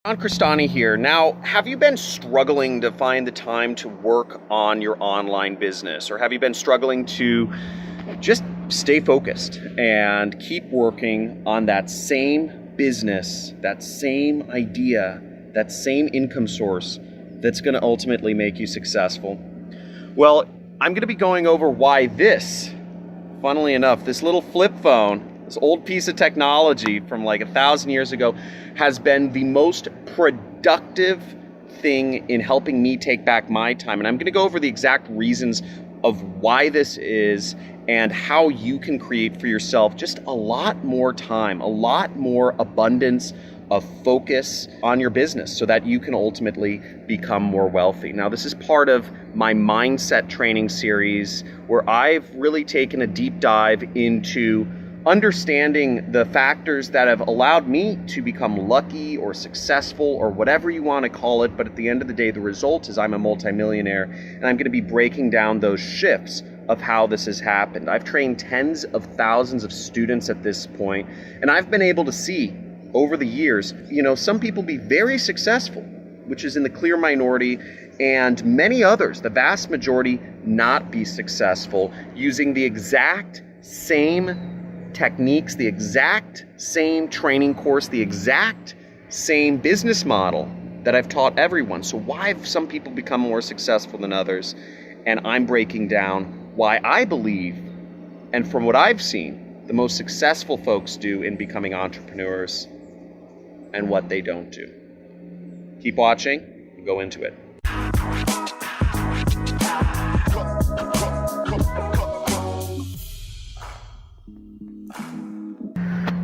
John Crestani here. Now, have you been struggling to find the time to work on your online business? Or have you been struggling to just stay focused and keep working on that same business, that same idea, that same income source that's going to ultimately make you successful? Well, I'm going to be going over why this, funnily enough, this little flip phone, this old piece of technology from like 1,000 years ago, has been the most productive thing in helping me take back my time. And I'm going to go over the exact reasons of why this is and how you can create for yourself just a lot more time, a lot more abundance of focus on your business so that you can ultimately become more wealthy. Now, this is part of my mindset training series where I've really taken a deep dive into understanding the factors that have allowed me to become lucky or successful or whatever you want to call it. But at the end of the day, the result is I'm a multimillionaire, and I'm going to be breaking down those shifts of how this has happened. I've trained tens of thousands of students at this point, and I've been able to see over the years, some people be very successful, which is in the clear minority, and many others, the vast majority, not be successful using the exact same techniques, the exact same training course, the exact same business model that I've taught everyone. So why have some people become more successful than others? And I'm breaking down why I believe, and from what I've seen, the most successful folks do in becoming entrepreneurs and what they don't do. Keep watching and go into it.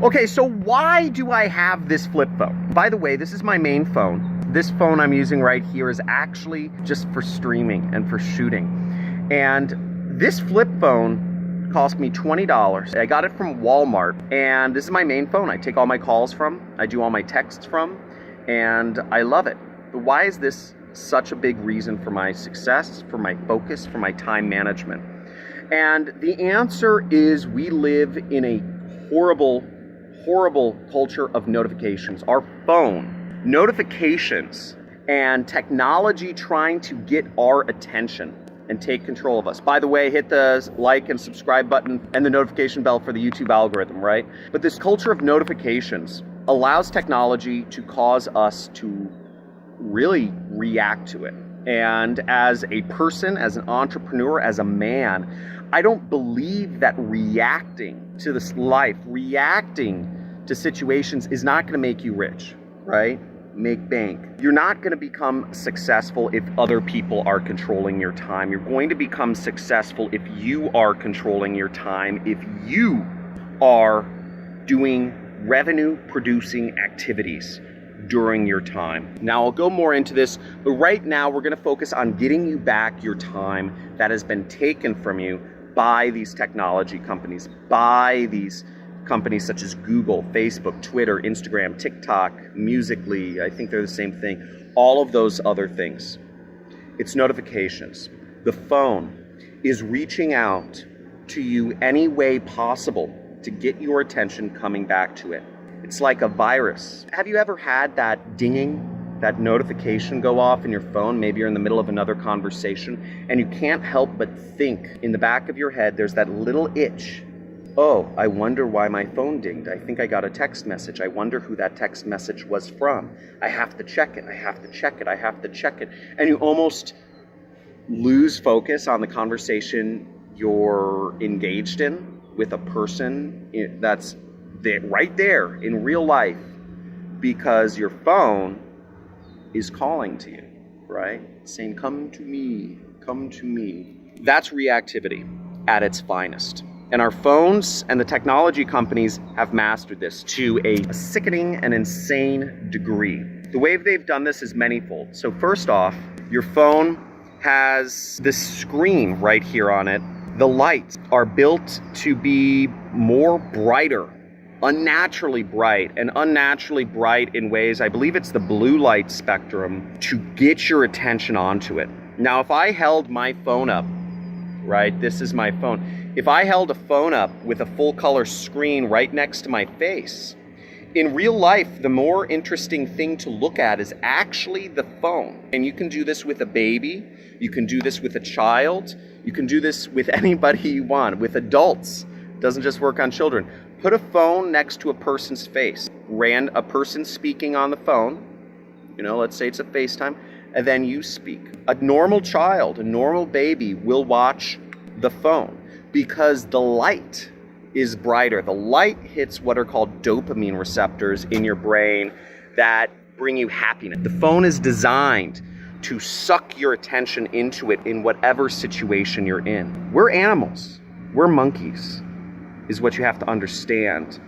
Okay, so why do I have this flip phone? By the way, this is my main phone. This phone I'm using right here is actually just for streaming and for shooting. And this flip phone cost me $20. I got it from Walmart, and this is my main phone. I take all my calls from, I do all my texts from, and I love it. But why is this such a big reason for my success, for my focus, for my time management? And the answer is we live in a horrible culture of notifications. Our phone, notifications, and technology trying to get our attention and take control of us. By the way, hit the like and subscribe button and the notification bell for the YouTube algorithm, right? But this culture of notifications allows technology to cause us to really react to it. And as a person, as an entrepreneur, as a man, I don't believe that reacting to this life, reacting to situations is not going to make you rich, right? Make bank. You're not going to become successful if other people are controlling your time. You're going to become successful if you are controlling your time, if you are doing revenue producing activities during your time. Now, I'll go more into this, but right now we're going to focus on getting you back your time that has been taken from you by these technology companies, by these companies such as Google, Facebook, Twitter, Instagram, TikTok, Musical.ly, I think they're the same thing, all of those other things. It's notifications. The phone is reaching out to you any way possible to get your attention coming back to it. It's like a virus. Have you ever had that dinging, that notification go off in your phone? Maybe you're in the middle of another conversation and you can't help but think in the back of your head, there's that little itch. Oh, I wonder why my phone dinged. I think I got a text message. I wonder who that text message was from. I have to check it. I have to check it. I have to check it. And you almost lose focus on the conversation you're engaged in with a person that's right there in real life because your phone is calling to you, right? Saying, come to me, come to me. That's reactivity at its finest. And our phones and the technology companies have mastered this to a sickening and insane degree. The way they've done this is manifold. So first off, your phone has this screen right here on it. The lights are built to be more brighter, unnaturally bright, and unnaturally bright in ways, I believe it's the blue light spectrum, to get your attention onto it. Now, if I held my phone up, right, this is my phone. If I held a phone up with a full color screen right next to my face, In real life, the more interesting thing to look at is actually the phone. And you can do this with a baby, you can do this with a child, you can do this with anybody you want, with adults. It doesn't just work on children. Put a phone next to a person's face. A person speaking on the phone, let's say it's a FaceTime, and then you speak. A normal child, a normal baby will watch the phone because the light is brighter. The light hits what are called dopamine receptors in your brain that bring you happiness. The phone is designed to suck your attention into it in whatever situation you're in. We're animals. We're monkeys, is what you have to understand.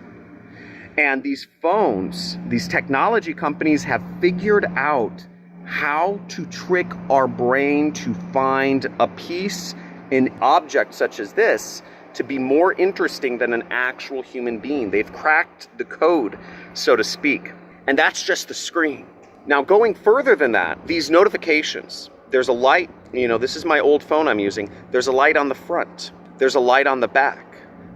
And these phones, these technology companies have figured out how to trick our brain to find a piece, an object such as this, to be more interesting than an actual human being. They've cracked the code, so to speak. And that's just the screen. Now, going further than that, these notifications, there's a light, this is my old phone I'm using. There's a light on the front. There's a light on the back.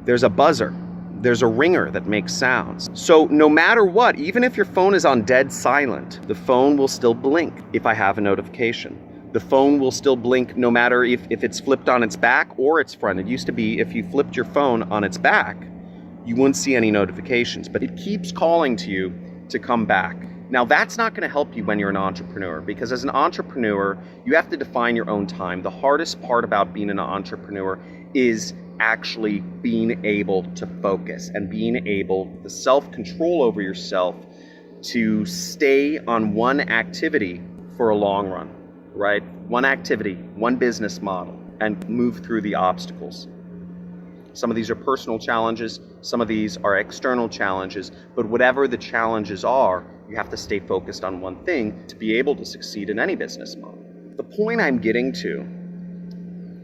There's a buzzer. There's a ringer that makes sounds. So no matter what, even if your phone is on dead silent, the phone will still blink if I have a notification. The phone will still blink no matter if it's flipped on its back or its front. It used to be if you flipped your phone on its back, you wouldn't see any notifications, but it keeps calling to you to come back. Now, that's not going to help you when you're an entrepreneur, because as an entrepreneur, you have to define your own time. The hardest part about being an entrepreneur is actually being able to focus and being able, the self-control over yourself, to stay on one activity for a long run. Right? One activity, one business model, and move through the obstacles. Some of these are personal challenges, some of these are external challenges, but whatever the challenges are, you have to stay focused on one thing to be able to succeed in any business model. The point I'm getting to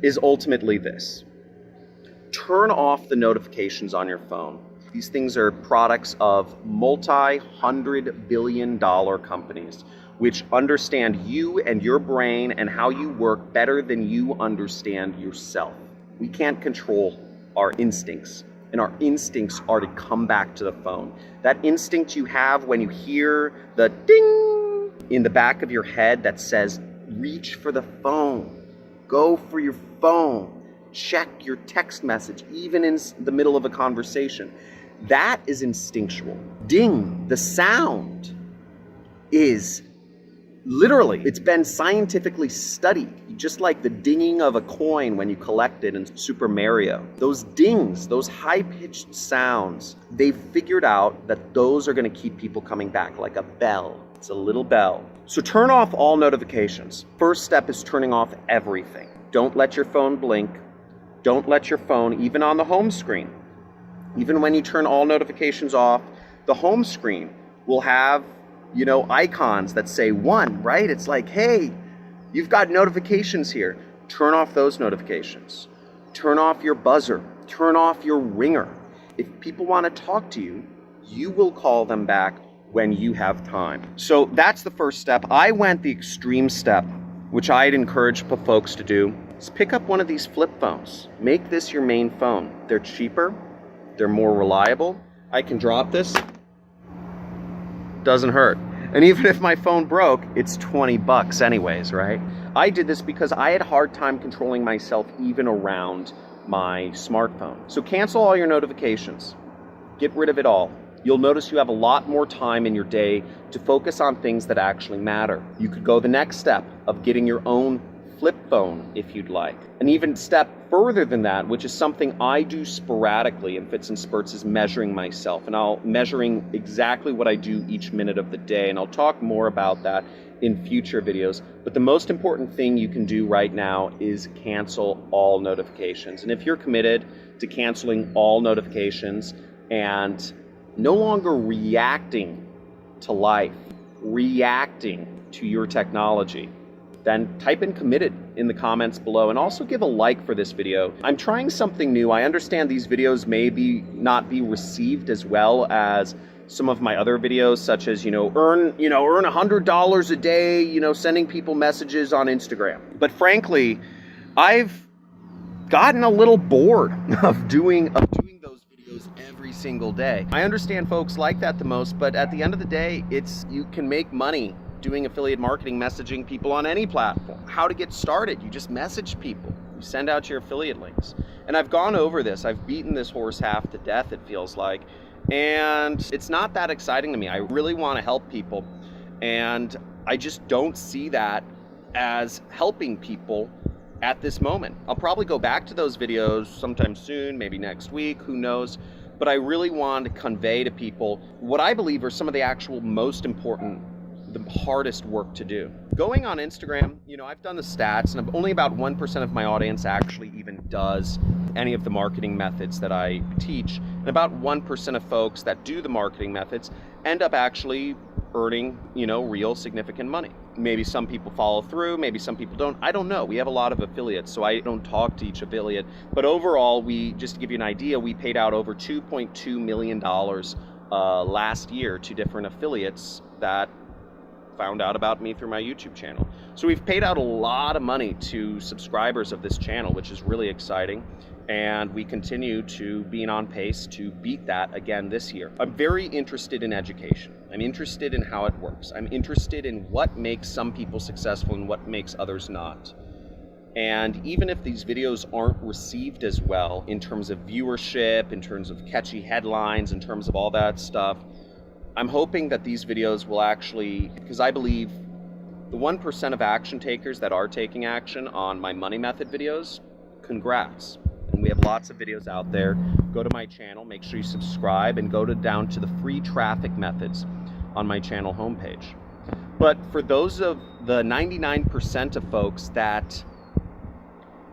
is ultimately this. Turn off the notifications on your phone. These things are products of multi-hundred-billion-dollar companies which understand you and your brain and how you work better than you understand yourself. We can't control our instincts, and our instincts are to come back to the phone. That instinct you have when you hear the ding in the back of your head that says, reach for the phone, go for your phone, check your text message, even in the middle of a conversation. That is instinctual. Ding, the sound, is literally, it's been scientifically studied, just like the dinging of a coin when you collect it in Super Mario. Those dings, those high-pitched sounds, they've figured out that those are going to keep people coming back, like a bell. It's a little bell. So turn off all notifications. First step is turning off everything. Don't let your phone blink. Don't let your phone, even on the home screen. Even when you turn all notifications off, the home screen will have icons that say 1, right? It's like, hey, you've got notifications here. Turn off those notifications. Turn off your buzzer. Turn off your ringer. If people want to talk to you, you will call them back when you have time. So that's the first step. I went the extreme step, which I'd encourage folks to do, is pick up one of these flip phones. Make this your main phone. They're cheaper. They're more reliable. I can drop this. Doesn't hurt. And even if my phone broke, it's 20 bucks anyways, right? I did this because I had a hard time controlling myself even around my smartphone. So cancel all your notifications. Get rid of it all. You'll notice you have a lot more time in your day to focus on things that actually matter. You could go the next step of getting your own flip phone if you'd like. And even step further than that, which is something I do sporadically in fits and spurts, is measuring myself. And I'll measuring exactly what I do each minute of the day. And I'll talk more about that in future videos. But the most important thing you can do right now is cancel all notifications. And if you're committed to canceling all notifications and no longer reacting to life, reacting to your technology, then type in committed in the comments below, and also give a like for this video. I'm trying something new. I understand these videos may not be received as well as some of my other videos, such as, earn $100 a day, sending people messages on Instagram. But frankly, I've gotten a little bored of doing those videos every every single day. I understand folks like that the most, but at the end of the day, you can make money doing affiliate marketing, messaging people on any platform. How to get started, you just message people. You send out your affiliate links. And I've gone over this. I've beaten this horse half to death, it feels like. And it's not that exciting to me. I really want to help people. And I just don't see that as helping people at this moment. I'll probably go back to those videos sometime soon, maybe next week, who knows. But I really want to convey to people what I believe are some of the actual most important, the hardest work to do. Going on Instagram, I've done the stats, and only about 1% of my audience actually even does any of the marketing methods that I teach. And about 1% of folks that do the marketing methods end up actually earning, real significant money. Maybe some people follow through, maybe some people don't. I don't know. We have a lot of affiliates, so I don't talk to each affiliate. But overall, just to give you an idea, we paid out over $2.2 million last year to different affiliates that found out about me through my YouTube channel. So we've paid out a lot of money to subscribers of this channel, which is really exciting. And we continue to be on pace to beat that again this year. I'm very interested in education. I'm interested in how it works. I'm interested in what makes some people successful and what makes others not. And even if these videos aren't received as well in terms of viewership, in terms of catchy headlines, in terms of all that stuff, I'm hoping that these videos will actually, because I believe the 1% of action takers that are taking action on my money method videos, congrats. And we have lots of videos out there. Go to my channel, make sure you subscribe, and go down to the free traffic methods on my channel homepage. But for those of the 99% of folks that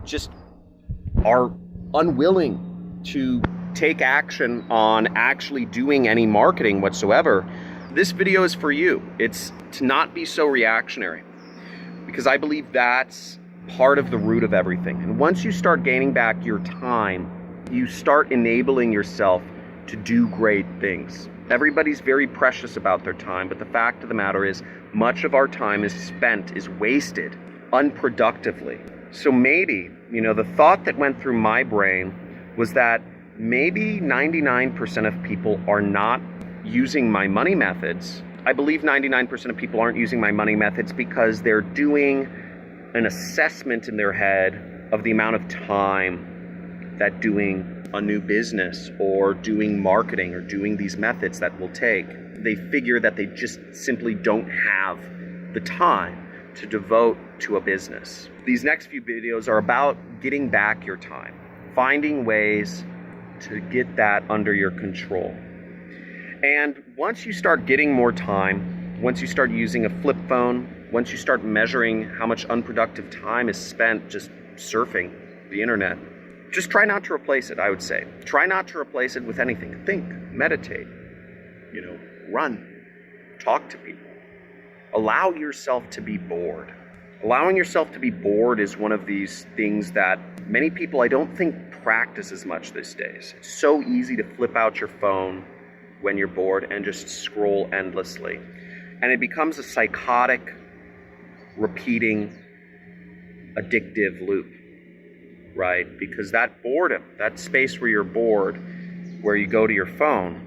just are unwilling to take action on actually doing any marketing whatsoever, this video is for you. It's to not be so reactionary, because I believe that's part of the root of everything. And once you start gaining back your time, you start enabling yourself to do great things. Everybody's very precious about their time, but the fact of the matter is much of our time is wasted unproductively. So maybe, the thought that went through my brain was that maybe 99% of people are not using my money methods. I believe 99% of people aren't using my money methods because they're doing an assessment in their head of the amount of time that doing a new business or doing marketing or doing these methods that will take. They figure that they just simply don't have the time to devote to a business. These next few videos are about getting back your time, finding ways to get that under your control. And once you start getting more time, once you start using a flip phone, once you start measuring how much unproductive time is spent just surfing the internet, just try not to replace it, I would say. Try not to replace it with anything. Think, meditate, run, talk to people. Allow yourself to be bored. Allowing yourself to be bored is one of these things that many people, I don't think, practice as much these days. It's so easy to flip out your phone when you're bored and just scroll endlessly. And it becomes a psychotic, repeating, addictive loop, right? Because that boredom, that space where you're bored, where you go to your phone,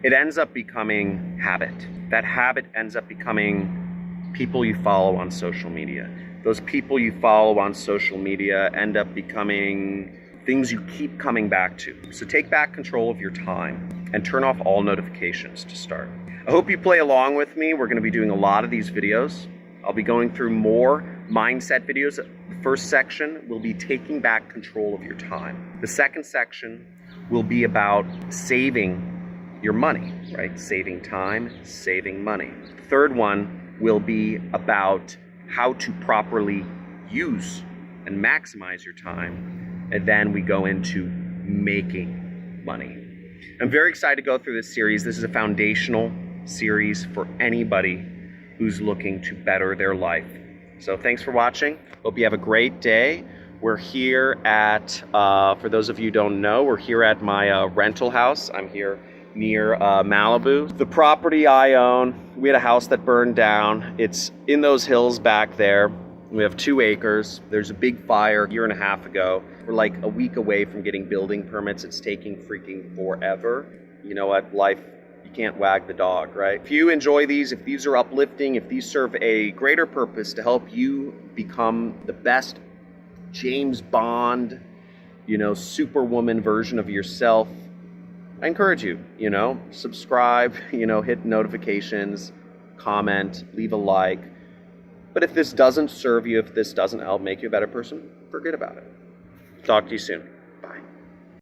it ends up becoming habit. That habit ends up becoming people you follow on social media. Those people you follow on social media end up becoming things you keep coming back to. So take back control of your time and turn off all notifications to start. I hope you play along with me. We're going to be doing a lot of these videos. I'll be going through more mindset videos. The first section will be taking back control of your time. The second section will be about saving your money, right? Saving time, saving money. The third one will be about how to properly use and maximize your time. And then we go into making money. I'm very excited to go through this series. This is a foundational series for anybody who's looking to better their life. So thanks for watching. Hope you have a great day. We're here at, for those of you who don't know, we're here at my rental house. I'm here near Malibu. The property I own, we had a house that burned down. It's in those hills back there. We have 2 acres. There's a big fire a year and a half ago. We're like a week away from getting building permits. It's taking freaking forever. You know what? Life, you can't wag the dog, right? If you enjoy these, if these are uplifting, if these serve a greater purpose to help you become the best James Bond, superwoman version of yourself, I encourage you, subscribe, hit notifications, comment, leave a like. But if this doesn't serve you, if this doesn't help make you a better person, forget about it. Talk to you soon.